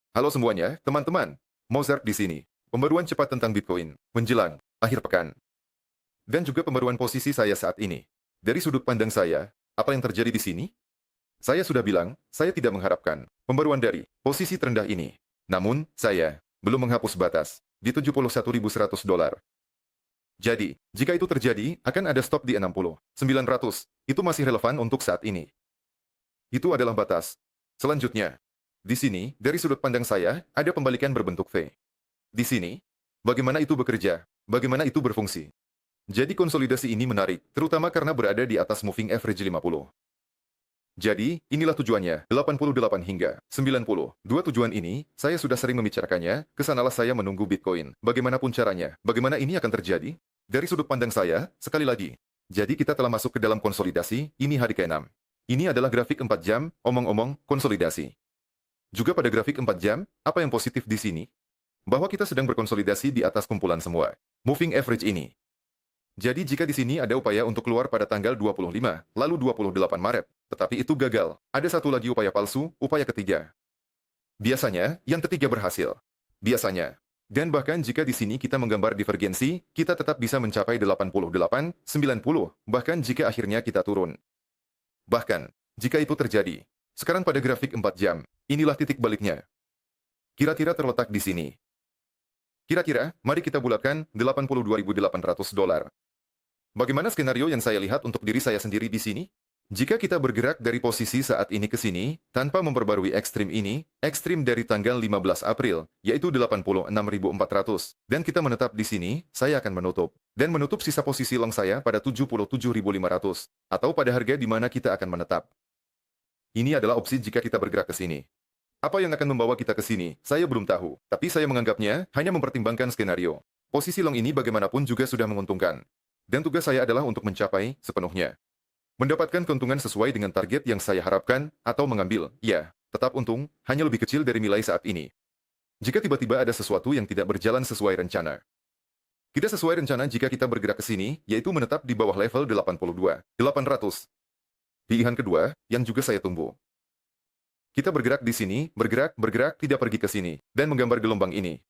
Halo semuanya, teman-teman. Mozart di sini. Pembaruan cepat tentang Bitcoin menjelang akhir pekan. Dan juga pembaruan posisi saya saat ini. Dari sudut pandang saya, apa yang terjadi di sini? Saya sudah bilang, saya tidak mengharapkan pembaruan dari posisi terendah ini. Namun, saya belum menghapus batas di 71.100 dolar. Jadi, jika itu terjadi, akan ada stop di 60.900. Itu masih relevan untuk saat ini. Itu adalah batas. Selanjutnya, di sini, dari sudut pandang saya, ada pembalikan berbentuk V. Di sini, bagaimana itu bekerja, bagaimana itu berfungsi. Jadi konsolidasi ini menarik, terutama karena berada di atas moving average 50. Jadi, inilah tujuannya, 88 hingga 90. Dua tujuan ini, saya sudah sering membicarakannya, kesanalah saya menunggu Bitcoin. Bagaimanapun caranya, bagaimana ini akan terjadi? Dari sudut pandang saya, sekali lagi. Jadi kita telah masuk ke dalam konsolidasi, ini hari ke-6. Ini adalah grafik 4 jam, omong-omong, konsolidasi. Juga pada grafik 4 jam, apa yang positif di sini? Bahwa kita sedang berkonsolidasi di atas kumpulan semua moving average ini. Jadi jika di sini ada upaya untuk keluar pada tanggal 25, lalu 28 Maret, tetapi itu gagal. Ada satu lagi upaya palsu, upaya ketiga. Biasanya, yang ketiga berhasil. Biasanya. Dan bahkan jika di sini kita menggambar divergensi, kita tetap bisa mencapai 88, 90, bahkan jika akhirnya kita turun. Bahkan, jika itu terjadi, sekarang pada grafik 4 jam, inilah titik baliknya. Kira-kira terletak di sini. Kira-kira, mari kita bulatkan 82.800 dolar. Bagaimana skenario yang saya lihat untuk diri saya sendiri di sini? Jika kita bergerak dari posisi saat ini ke sini, tanpa memperbarui ekstrim ini, ekstrim dari tanggal 15 April, yaitu 86.400, dan kita menetap di sini, saya akan menutup. Dan menutup sisa posisi long saya pada 77.500, atau pada harga di mana kita akan menetap. Ini adalah opsi jika kita bergerak ke sini. Apa yang akan membawa kita ke sini, saya belum tahu, tapi saya menganggapnya hanya mempertimbangkan skenario. Posisi long ini bagaimanapun juga sudah menguntungkan. Dan tugas saya adalah untuk mencapai sepenuhnya. Mendapatkan keuntungan sesuai dengan target yang saya harapkan, atau mengambil, ya, tetap untung, hanya lebih kecil dari nilai saat ini. Jika tiba-tiba ada sesuatu yang tidak berjalan sesuai rencana. Tidak sesuai rencana jika kita bergerak ke sini, yaitu menetap di bawah level 82.800. Pilihan kedua, yang juga saya tunggu. Kita bergerak di sini, bergerak, tidak pergi ke sini, dan menggambar gelombang ini.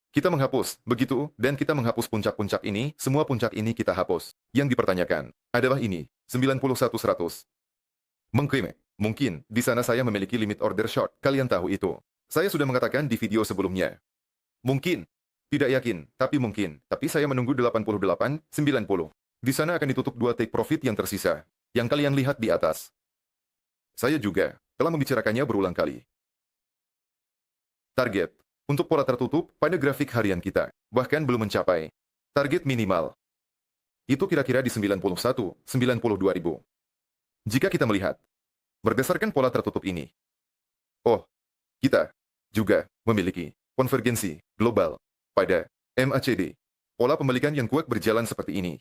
Kita menghapus, begitu, dan kita menghapus puncak-puncak ini, semua puncak ini kita hapus. Yang dipertanyakan adalah ini, 91.100. Mengklaim, mungkin, di sana saya memiliki limit order short, kalian tahu itu. Saya sudah mengatakan di video sebelumnya. Mungkin, tidak yakin, tapi mungkin, tapi saya menunggu 88, 90. Di sana akan ditutup dua take profit yang tersisa, yang kalian lihat di atas. Saya juga telah membicarakannya berulang kali. Target untuk pola tertutup pada grafik harian kita, bahkan belum mencapai target minimal. Itu kira-kira di 91, 92 ribu. Jika kita melihat, berdasarkan pola tertutup ini, oh, kita juga memiliki konvergensi global pada MACD. Pola pembalikan yang kuat berjalan seperti ini.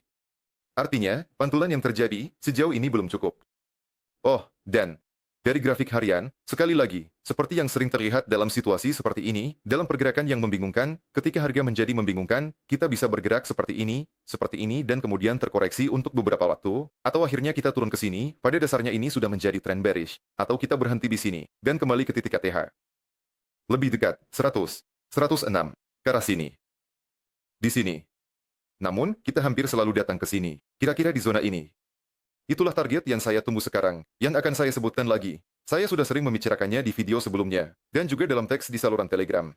Artinya, pantulan yang terjadi sejauh ini belum cukup. Oh, dan dari grafik harian, sekali lagi, seperti yang sering terlihat dalam situasi seperti ini, dalam pergerakan yang membingungkan, ketika harga menjadi membingungkan, kita bisa bergerak seperti ini, dan kemudian terkoreksi untuk beberapa waktu, atau akhirnya kita turun ke sini, pada dasarnya ini sudah menjadi trend bearish, atau kita berhenti di sini, dan kembali ke titik ATH. Lebih dekat, 100, 106, ke arah sini. Di sini. Namun, kita hampir selalu datang ke sini, kira-kira di zona ini. Itulah target yang saya tunggu sekarang, yang akan saya sebutkan lagi. Saya sudah sering membicarakannya di video sebelumnya, dan juga dalam teks di saluran Telegram.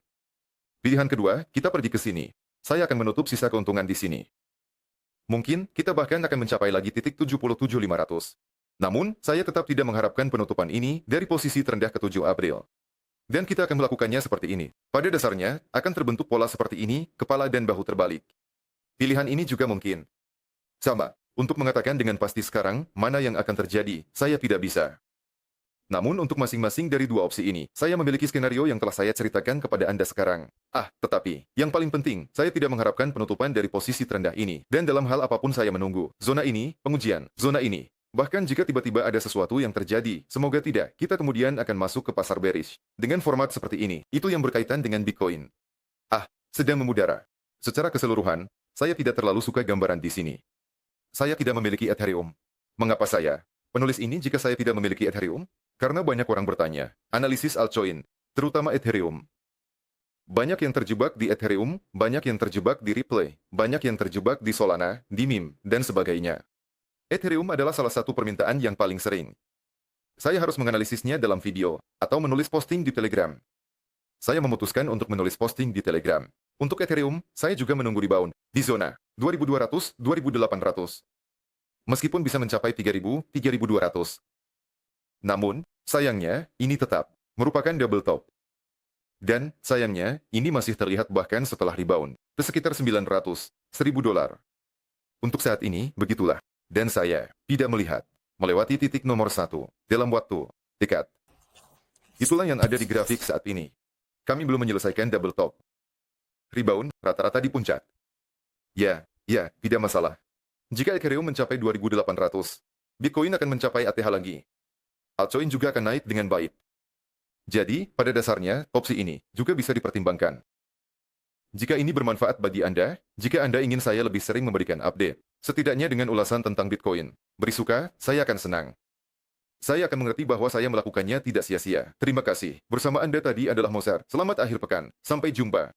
Pilihan kedua, kita pergi ke sini. Saya akan menutup sisa keuntungan di sini. Mungkin, kita bahkan akan mencapai lagi titik 77.500. Namun, saya tetap tidak mengharapkan penutupan ini dari posisi terendah ke-7 April. Dan kita akan melakukannya seperti ini. Pada dasarnya, akan terbentuk pola seperti ini, kepala dan bahu terbalik. Pilihan ini juga mungkin. Sama. Untuk mengatakan dengan pasti sekarang, mana yang akan terjadi, saya tidak bisa. Namun untuk masing-masing dari dua opsi ini, saya memiliki skenario yang telah saya ceritakan kepada Anda sekarang. Tetapi, yang paling penting, saya tidak mengharapkan penutupan dari posisi terendah ini. Dan dalam hal apapun saya menunggu. Zona ini, pengujian, zona ini. Bahkan jika tiba-tiba ada sesuatu yang terjadi, semoga tidak, kita kemudian akan masuk ke pasar bearish. Dengan format seperti ini, itu yang berkaitan dengan Bitcoin. Sedang memudara. Secara keseluruhan, saya tidak terlalu suka gambaran di sini. Saya tidak memiliki Ethereum. Mengapa saya? Penulis ini jika saya tidak memiliki Ethereum? Karena banyak orang bertanya. Analisis altcoin. terutama Ethereum. Banyak yang terjebak di Ethereum, banyak yang terjebak di Ripple, banyak yang terjebak di Solana, di Meme, dan sebagainya. Ethereum adalah salah satu permintaan yang paling sering. Saya harus menganalisisnya dalam video, atau menulis posting di Telegram. Saya memutuskan untuk menulis posting di Telegram. Untuk Ethereum, saya juga menunggu rebound, di zona 2200-2800. Meskipun bisa mencapai 3000-3200. Namun, sayangnya, ini tetap merupakan double top. Dan, sayangnya, ini masih terlihat bahkan setelah rebound, ke sekitar 900, 1000 dolar. Untuk saat ini, begitulah. Dan saya tidak melihat melewati titik nomor 1 dalam waktu dekat. Itulah yang ada di grafik saat ini. Kami belum menyelesaikan double top. Rebound, rata-rata di puncak. Ya, tidak masalah. Jika Ethereum mencapai 2800, Bitcoin akan mencapai ATH lagi. Altcoin juga akan naik dengan baik. Jadi, pada dasarnya, opsi ini juga bisa dipertimbangkan. Jika ini bermanfaat bagi Anda, jika Anda ingin saya lebih sering memberikan update, setidaknya dengan ulasan tentang Bitcoin, beri suka, saya akan senang. Saya akan mengerti bahwa saya melakukannya tidak sia-sia. Terima kasih. Bersama Anda tadi adalah Mozart. Selamat akhir pekan. Sampai jumpa.